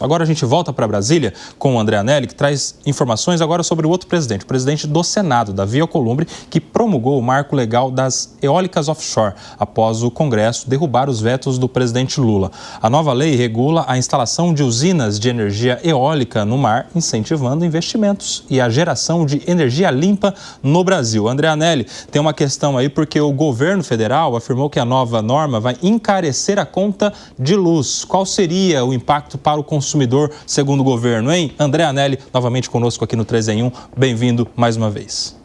Agora a gente volta para Brasília com o André Anelli, que traz informações agora sobre o outro presidente, o presidente do Senado, Davi Alcolumbre, que promulgou o marco legal das eólicas offshore, após o Congresso derrubar os vetos do presidente Lula. A nova lei regula a instalação de usinas de energia eólica no mar, incentivando investimentos e a geração de energia limpa no Brasil. André Anelli, tem uma questão aí, porque o governo federal afirmou que a nova norma vai encarecer a conta de luz. Qual seria o impacto para o consumidor, segundo o governo, hein? André Anelli, novamente conosco aqui no 3 em 1. Bem-vindo mais uma vez.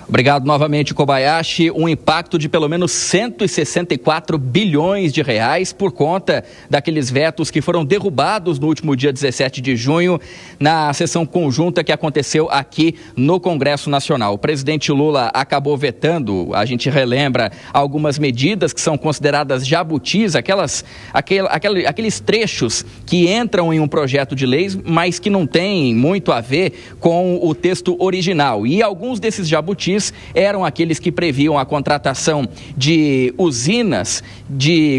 Obrigado novamente, Kobayashi. Um impacto de pelo menos 164 bilhões de reais por conta daqueles vetos que foram derrubados no último dia 17 de junho na sessão conjunta que aconteceu aqui no Congresso Nacional. O presidente Lula acabou vetando, a gente relembra, algumas medidas que são consideradas jabutis, aqueles trechos que entram em um projeto de lei, mas que não têm muito a ver com o texto original. E alguns desses jabutis eram aqueles que previam a contratação de usinas,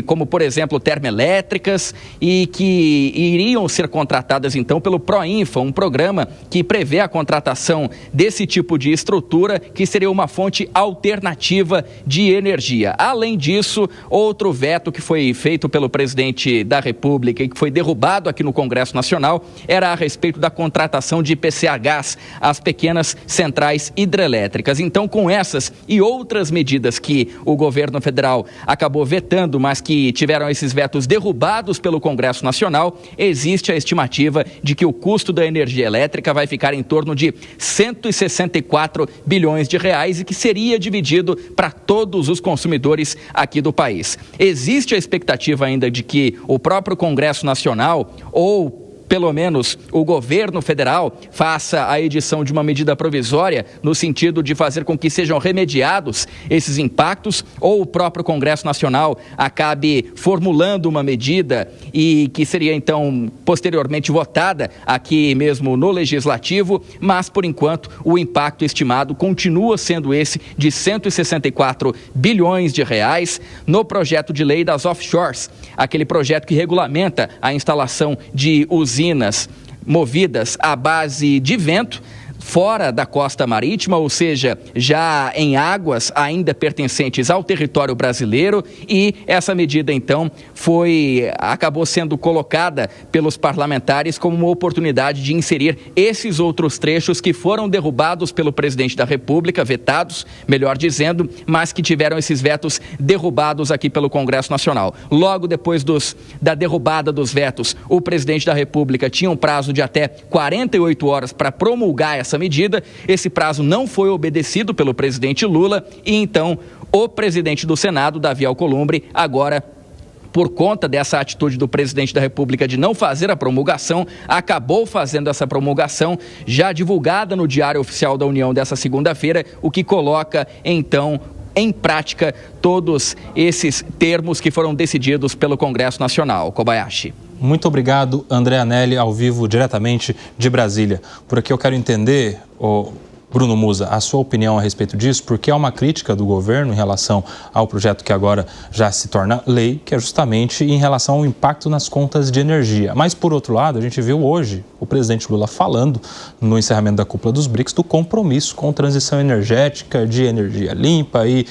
como por exemplo termoelétricas, e que iriam ser contratadas então pelo Proinfa, um programa que prevê a contratação desse tipo de estrutura, que seria uma fonte alternativa de energia. Além disso, outro veto que foi feito pelo presidente da República e que foi derrubado aqui no Congresso Nacional era a respeito da contratação de IPCH, as pequenas centrais hidrelétricas. Então, com essas e outras medidas que o governo federal acabou vetando, mas que tiveram esses vetos derrubados pelo Congresso Nacional, existe a estimativa de que o custo da energia elétrica vai ficar em torno de 164 bilhões de reais e que seria dividido para todos os consumidores aqui do país. Existe a expectativa ainda de que o próprio Congresso Nacional, ou pelo menos o governo federal, faça a edição de uma medida provisória no sentido de fazer com que sejam remediados esses impactos, ou o próprio Congresso Nacional acabe formulando uma medida e que seria então posteriormente votada aqui mesmo no Legislativo, mas por enquanto o impacto estimado continua sendo esse de 164 bilhões de reais no projeto de lei das offshores, aquele projeto que regulamenta a instalação de usinas movidas à base de vento fora da costa marítima, ou seja, já em águas ainda pertencentes ao território brasileiro, e essa medida então acabou sendo colocada pelos parlamentares como uma oportunidade de inserir esses outros trechos que foram derrubados pelo presidente da República, vetados, melhor dizendo, mas que tiveram esses vetos derrubados aqui pelo Congresso Nacional. Logo depois da derrubada dos vetos, o presidente da República tinha um prazo de até 48 horas para promulgar essa medida. Esse prazo não foi obedecido pelo presidente Lula e então o presidente do Senado, Davi Alcolumbre, agora, por conta dessa atitude do presidente da República de não fazer a promulgação, acabou fazendo essa promulgação já divulgada no Diário Oficial da União dessa segunda-feira, o que coloca então em prática todos esses termos que foram decididos pelo Congresso Nacional. Kobayashi. Muito obrigado, André Anelli, ao vivo, diretamente de Brasília. Por aqui eu quero entender, Bruno Musa, a sua opinião a respeito disso, porque há uma crítica do governo em relação ao projeto que agora já se torna lei, que é justamente em relação ao impacto nas contas de energia. Mas, por outro lado, a gente viu hoje o presidente Lula falando no encerramento da cúpula dos BRICS do compromisso com transição energética, de energia limpa e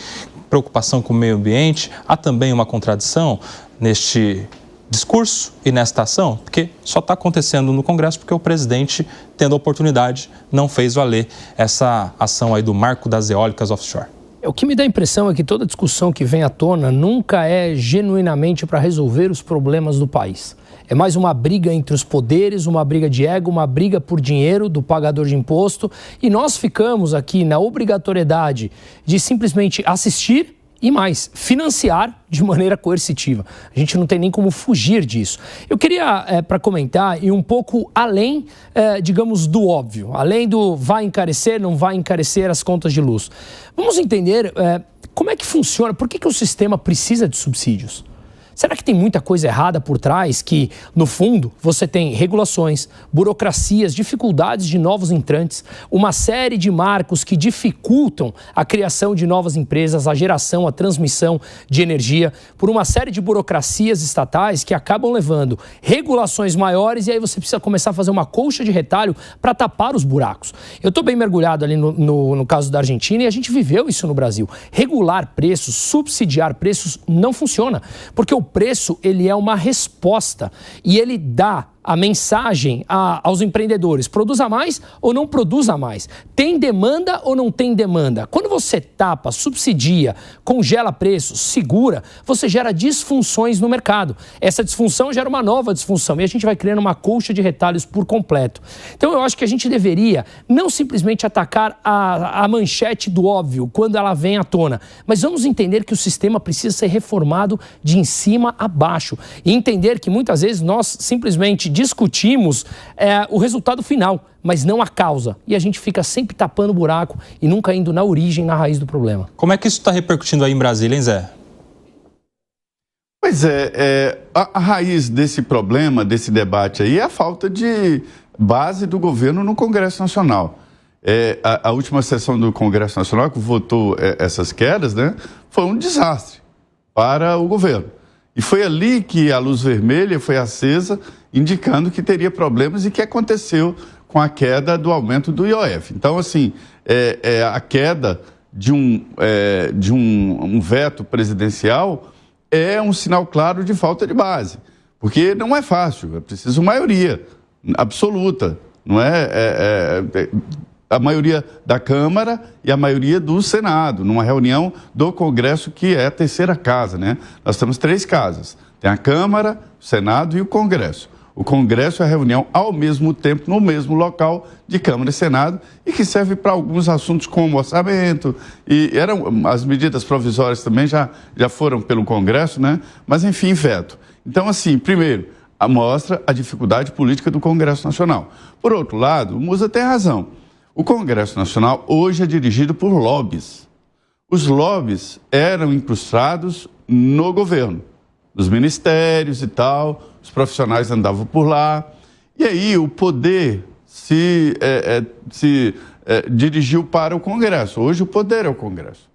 preocupação com o meio ambiente. Há também uma contradição neste discurso e nesta ação, porque só está acontecendo no Congresso porque o presidente, tendo a oportunidade, não fez valer essa ação aí do marco das eólicas offshore. O que me dá a impressão é que toda discussão que vem à tona nunca é genuinamente para resolver os problemas do país. É mais uma briga entre os poderes, uma briga de ego, uma briga por dinheiro do pagador de imposto, e nós ficamos aqui na obrigatoriedade de simplesmente assistir e mais, financiar de maneira coercitiva. A gente não tem nem como fugir disso. Eu queria, para comentar, ir um pouco além, digamos, do óbvio. Além do vai encarecer, não vai encarecer as contas de luz. Vamos entender como é que funciona, por que o sistema precisa de subsídios? Será que tem muita coisa errada por trás que, no fundo, você tem regulações, burocracias, dificuldades de novos entrantes, uma série de marcos que dificultam a criação de novas empresas, a geração, a transmissão de energia, por uma série de burocracias estatais que acabam levando regulações maiores e aí você precisa começar a fazer uma colcha de retalho para tapar os buracos. Eu estou bem mergulhado ali no caso da Argentina e a gente viveu isso no Brasil. Regular preços, subsidiar preços não funciona, porque o preço ele é uma resposta e ele dá a mensagem aos empreendedores: produza mais ou não produza mais? Tem demanda ou não tem demanda? Quando você tapa, subsidia, congela preços, segura, você gera disfunções no mercado. Essa disfunção gera uma nova disfunção e a gente vai criando uma colcha de retalhos por completo. Então eu acho que a gente deveria não simplesmente atacar a manchete do óbvio quando ela vem à tona, mas vamos entender que o sistema precisa ser reformado de em cima a baixo e entender que muitas vezes nós simplesmente discutimos o resultado final, mas não a causa. E a gente fica sempre tapando o buraco e nunca indo na origem, na raiz do problema. Como é que isso está repercutindo aí em Brasília, hein, Zé? Pois a raiz desse problema, desse debate aí, é a falta de base do governo no Congresso Nacional. A última sessão do Congresso Nacional, que votou essas quedas, né, foi um desastre para o governo. E foi ali que a luz vermelha foi acesa, indicando que teria problemas e que aconteceu com a queda do aumento do IOF. Então, assim, a queda de um veto presidencial é um sinal claro de falta de base, porque não é fácil, é preciso maioria absoluta, não a maioria da Câmara e a maioria do Senado, numa reunião do Congresso, que é a terceira casa, né? Nós temos 3 casas, tem a Câmara, o Senado e o Congresso. O Congresso é a reunião ao mesmo tempo, no mesmo local de Câmara e Senado, e que serve para alguns assuntos como orçamento, e as medidas provisórias também já foram pelo Congresso, né? Mas enfim, veto. Então, assim, primeiro, mostra a dificuldade política do Congresso Nacional. Por outro lado, o Musa tem razão. O Congresso Nacional hoje é dirigido por lobbies. Os lobbies eram incrustados no governo, nos ministérios e tal, os profissionais andavam por lá, e aí o poder se dirigiu para o Congresso. Hoje o poder é o Congresso.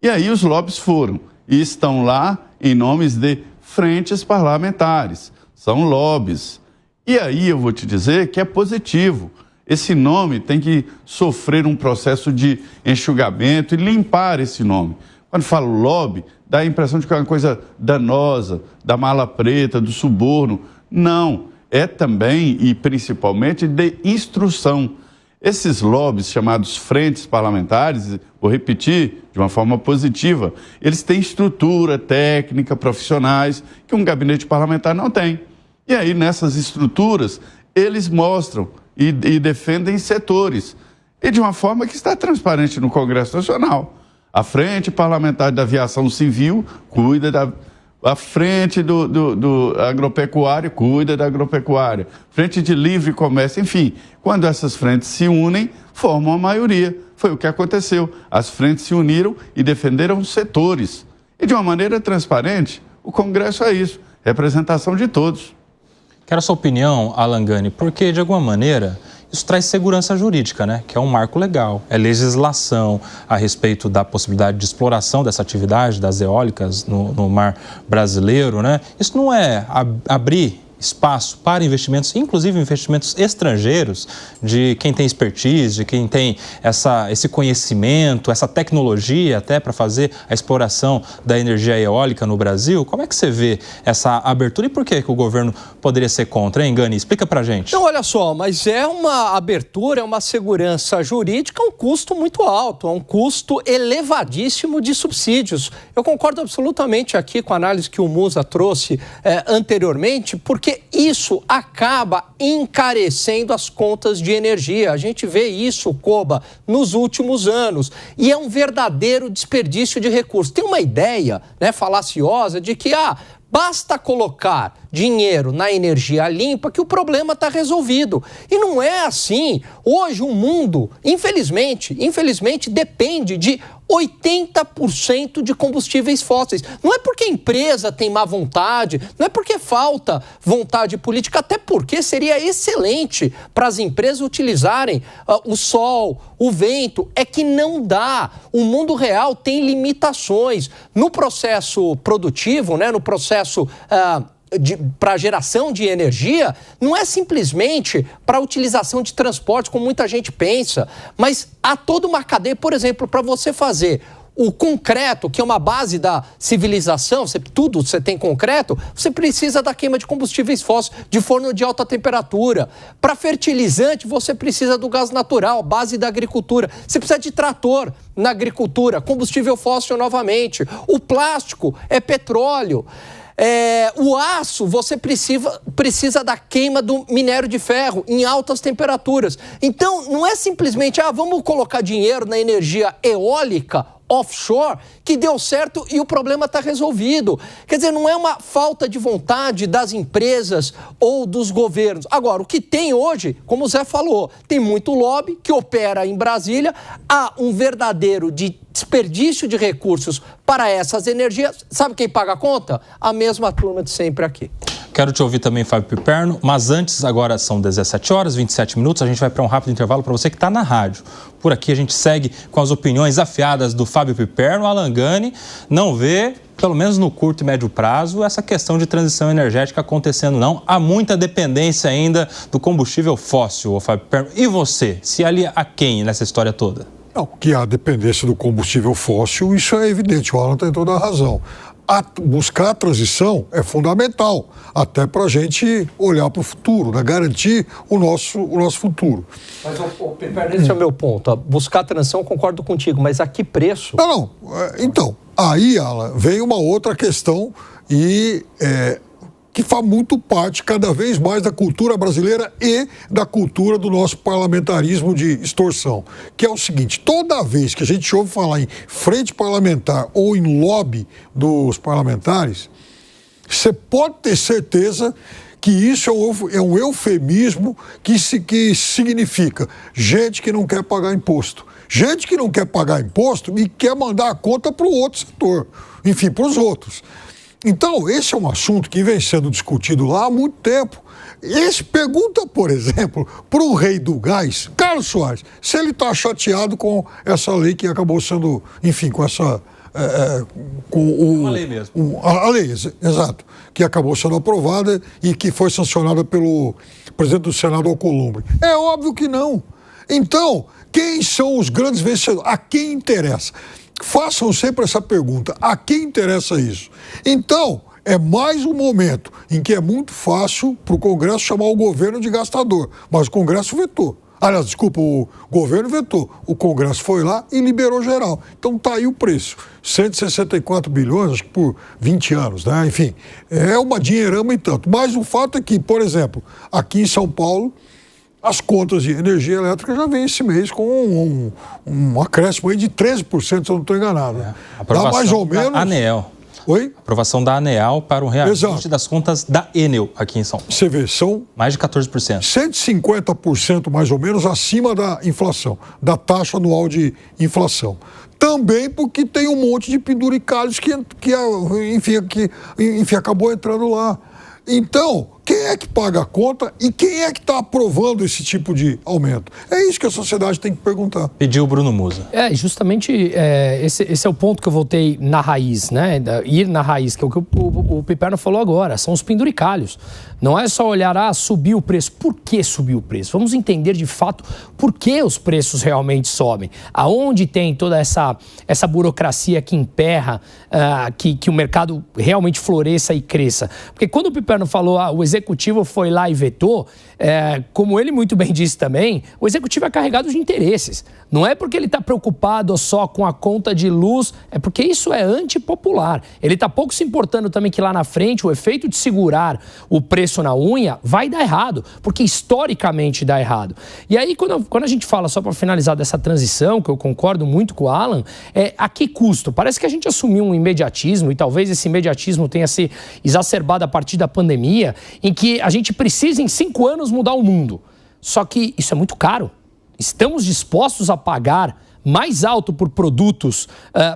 E aí os lobbies foram e estão lá em nomes de frentes parlamentares. São lobbies. E aí eu vou te dizer que é positivo. Esse nome tem que sofrer um processo de enxugamento e limpar esse nome. Quando falo lobby, dá a impressão de que é uma coisa danosa, da mala preta, do suborno. Não, é também e principalmente de instrução. Esses lobbies chamados frentes parlamentares, vou repetir de uma forma positiva, eles têm estrutura técnica, profissionais, que um gabinete parlamentar não tem. E aí, nessas estruturas, eles mostram e defendem setores, e de uma forma que está transparente no Congresso Nacional. A Frente Parlamentar da Aviação Civil cuida a Frente do Agropecuário cuida da agropecuária, Frente de Livre Comércio, enfim, quando essas frentes se unem, formam a maioria. Foi o que aconteceu. As frentes se uniram e defenderam setores. E de uma maneira transparente, o Congresso é isso, representação de todos. Quero a sua opinião, Alan Gani, porque, de alguma maneira, isso traz segurança jurídica, né? Que é um marco legal, é legislação a respeito da possibilidade de exploração dessa atividade, das eólicas no mar brasileiro, né? Isso não é abrir espaço para investimentos, inclusive investimentos estrangeiros, de quem tem expertise, de quem tem esse conhecimento, essa tecnologia até para fazer a exploração da energia eólica no Brasil? Como é que você vê essa abertura e por que o governo poderia ser contra, hein, Gani? Explica pra gente. Então, olha só, mas é uma abertura, é uma segurança jurídica, um custo muito alto, é um custo elevadíssimo de subsídios. Eu concordo absolutamente aqui com a análise que o Musa trouxe anteriormente, porque isso acaba encarecendo as contas de energia. A gente vê isso, Koba, nos últimos anos. E é um verdadeiro desperdício de recursos. Tem uma ideia, né, falaciosa de que basta colocar dinheiro na energia limpa que o problema está resolvido. E não é assim. Hoje o mundo, infelizmente, depende de 80% de combustíveis fósseis. Não é porque a empresa tem má vontade, não é porque falta vontade política, até porque seria excelente para as empresas utilizarem o sol, o vento. É que não dá. O mundo real tem limitações. No processo produtivo, né, no processo para geração de energia, não é simplesmente para utilização de transporte, como muita gente pensa, mas há toda uma cadeia, por exemplo, para você fazer o concreto, que é uma base da civilização, tudo você tem concreto, você precisa da queima de combustíveis fósseis, de forno de alta temperatura. Para fertilizante, você precisa do gás natural, base da agricultura. Você precisa de trator na agricultura, combustível fóssil novamente. O plástico é petróleo. O aço, você precisa da queima do minério de ferro em altas temperaturas. Então, não é simplesmente, vamos colocar dinheiro na energia eólica offshore, que deu certo e o problema está resolvido. Quer dizer, não é uma falta de vontade das empresas ou dos governos. Agora, o que tem hoje, como o Zé falou, tem muito lobby que opera em Brasília, há um verdadeiro desperdício de recursos para essas energias. Sabe quem paga a conta? A mesma turma de sempre aqui. Quero te ouvir também, Fábio Piperno, mas antes, agora são 17 horas, 27 minutos, a gente vai para um rápido intervalo para você que está na rádio. Por aqui a gente segue com as opiniões afiadas do Fábio Piperno. Alan Gani não vê, pelo menos no curto e médio prazo, essa questão de transição energética acontecendo, não. Há muita dependência ainda do combustível fóssil, Fábio Piperno. E você, se alia a quem nessa história toda? Não, que a dependência do combustível fóssil, isso é evidente, o Alan tem toda a razão. Buscar a transição é fundamental, até para a gente olhar para o futuro, né? Garantir o nosso futuro. Mas, Piperno, esse é o meu ponto. Buscar a transição, concordo contigo, mas a que preço? Não. Então, aí, Alan, vem uma outra questão que faz muito parte, cada vez mais, da cultura brasileira e da cultura do nosso parlamentarismo de extorsão, que é o seguinte: toda vez que a gente ouve falar em frente parlamentar ou em lobby dos parlamentares, você pode ter certeza que isso é um eufemismo que significa gente que não quer pagar imposto. Gente que não quer pagar imposto e quer mandar a conta para o outro setor, enfim, para os outros. Então, esse é um assunto que vem sendo discutido lá há muito tempo. Pergunta, por exemplo, para o rei do gás, Carlos Soares, se ele está chateado com essa lei que acabou sendo, enfim, com essa... uma lei mesmo. A lei, exato, que acabou sendo aprovada e que foi sancionada pelo presidente do Senado, Alcolumbre. É óbvio que não. Então, quem são os grandes vencedores? A quem interessa? Façam sempre essa pergunta: a quem interessa isso? Então, é mais um momento em que é muito fácil para o Congresso chamar o governo de gastador, mas o Congresso vetou. Aliás, desculpa, o governo vetou. O Congresso foi lá e liberou geral. Então está aí o preço. 164 bilhões, acho que por 20 anos, né? Enfim, é uma dinheirama e tanto. Mas o fato é que, por exemplo, aqui em São Paulo, as contas de energia elétrica já vêm esse mês com um acréscimo aí de 13%, se eu não estou enganado. Dá mais ou menos... ANEEL. Oi? Aprovação da ANEEL para o reajuste das contas da Enel aqui em São Paulo. Você vê, são... mais de 14%. 150% mais ou menos acima da inflação, da taxa anual de inflação. Também porque tem um monte de penduricalhos que acabou entrando lá. Então, quem é que paga a conta e quem é que está aprovando esse tipo de aumento? É isso que a sociedade tem que perguntar. Pediu o Bruno Musa. Justamente esse é o ponto que eu voltei na raiz, né? Ir na raiz, que é o que o Piperno falou agora, são os penduricalhos. Não é só olhar, subiu o preço. Por que subiu o preço? Vamos entender de fato por que os preços realmente sobem. Aonde tem toda essa burocracia que emperra que o mercado realmente floresça e cresça. Porque quando o Piperno falou, o executivo executivo foi lá e vetou, como ele muito bem disse também, o executivo é carregado de interesses. Não é porque ele está preocupado só com a conta de luz, é porque isso é antipopular. Ele está pouco se importando também que lá na frente o efeito de segurar o preço na unha vai dar errado, porque historicamente dá errado. E aí, quando a gente fala, só para finalizar dessa transição, que eu concordo muito com o Alan, a que custo? Parece que a gente assumiu um imediatismo, e talvez esse imediatismo tenha se exacerbado a partir da pandemia, em que a gente precisa em 5 anos mudar o mundo. Só que isso é muito caro. Estamos dispostos a pagar mais alto por produtos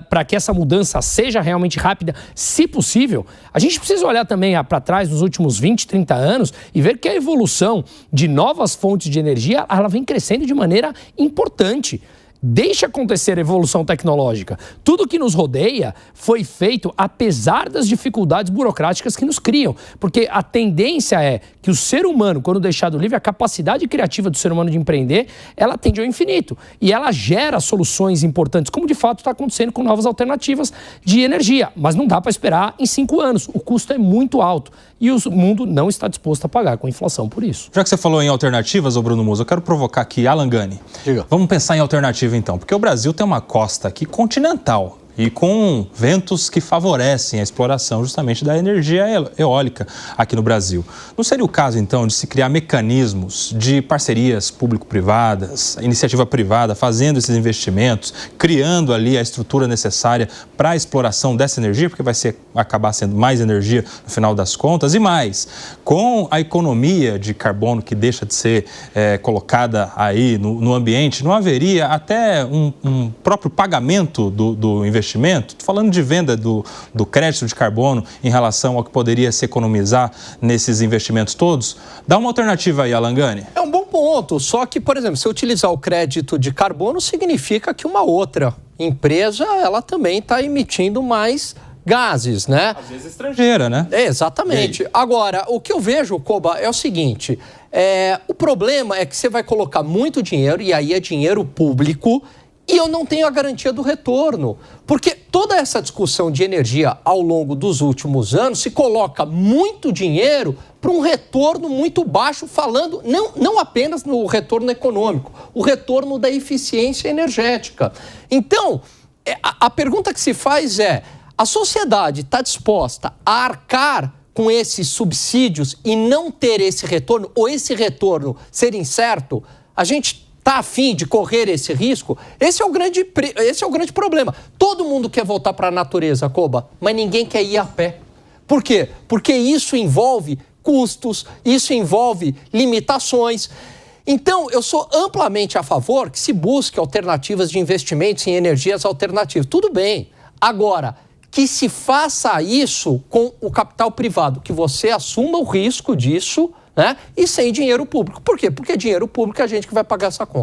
para que essa mudança seja realmente rápida, se possível? A gente precisa olhar também para trás nos últimos 20, 30 anos e ver que a evolução de novas fontes de energia ela vem crescendo de maneira importante. Deixa acontecer a evolução tecnológica. Tudo que nos rodeia foi feito apesar das dificuldades burocráticas que nos criam. Porque a tendência é que o ser humano, quando deixado livre, a capacidade criativa do ser humano de empreender, ela tende ao infinito. E ela gera soluções importantes, como de fato está acontecendo com novas alternativas de energia. Mas não dá para esperar em 5 anos. O custo é muito alto. E o mundo não está disposto a pagar com a inflação por isso. Já que você falou em alternativas, ô Bruno Musa, eu quero provocar aqui Alan Gani. Diga. Vamos pensar em alternativa então, porque o Brasil tem uma costa aqui continental e com ventos que favorecem a exploração justamente da energia eólica aqui no Brasil. Não seria o caso, então, de se criar mecanismos de parcerias público-privadas, iniciativa privada, fazendo esses investimentos, criando ali a estrutura necessária para a exploração dessa energia, porque vai acabar sendo mais energia no final das contas, e mais, com a economia de carbono que deixa de ser colocada aí no ambiente, não haveria até um próprio pagamento do investimento? Estou falando de venda do crédito de carbono em relação ao que poderia se economizar nesses investimentos todos. Dá uma alternativa aí, Alan Gani. É um bom ponto, só que, por exemplo, se eu utilizar o crédito de carbono, significa que uma outra empresa, ela também está emitindo mais gases, né? Às vezes estrangeira, né? Exatamente. Agora, o que eu vejo, Koba, é o seguinte, o problema é que você vai colocar muito dinheiro, e aí é dinheiro público, e eu não tenho a garantia do retorno. Porque toda essa discussão de energia ao longo dos últimos anos se coloca muito dinheiro para um retorno muito baixo, falando não apenas no retorno econômico, o retorno da eficiência energética. Então, a pergunta que se faz é, a sociedade está disposta a arcar com esses subsídios e não ter esse retorno, ou esse retorno ser incerto? A gente está a fim de correr esse risco? Esse é o grande problema. Todo mundo quer voltar para a natureza, Koba, mas ninguém quer ir a pé. Por quê? Porque isso envolve custos, isso envolve limitações. Então, eu sou amplamente a favor que se busque alternativas de investimentos em energias alternativas. Tudo bem. Agora, que se faça isso com o capital privado, que você assuma o risco disso, né? E sem dinheiro público. Por quê? Porque é dinheiro público a gente que vai pagar essa conta.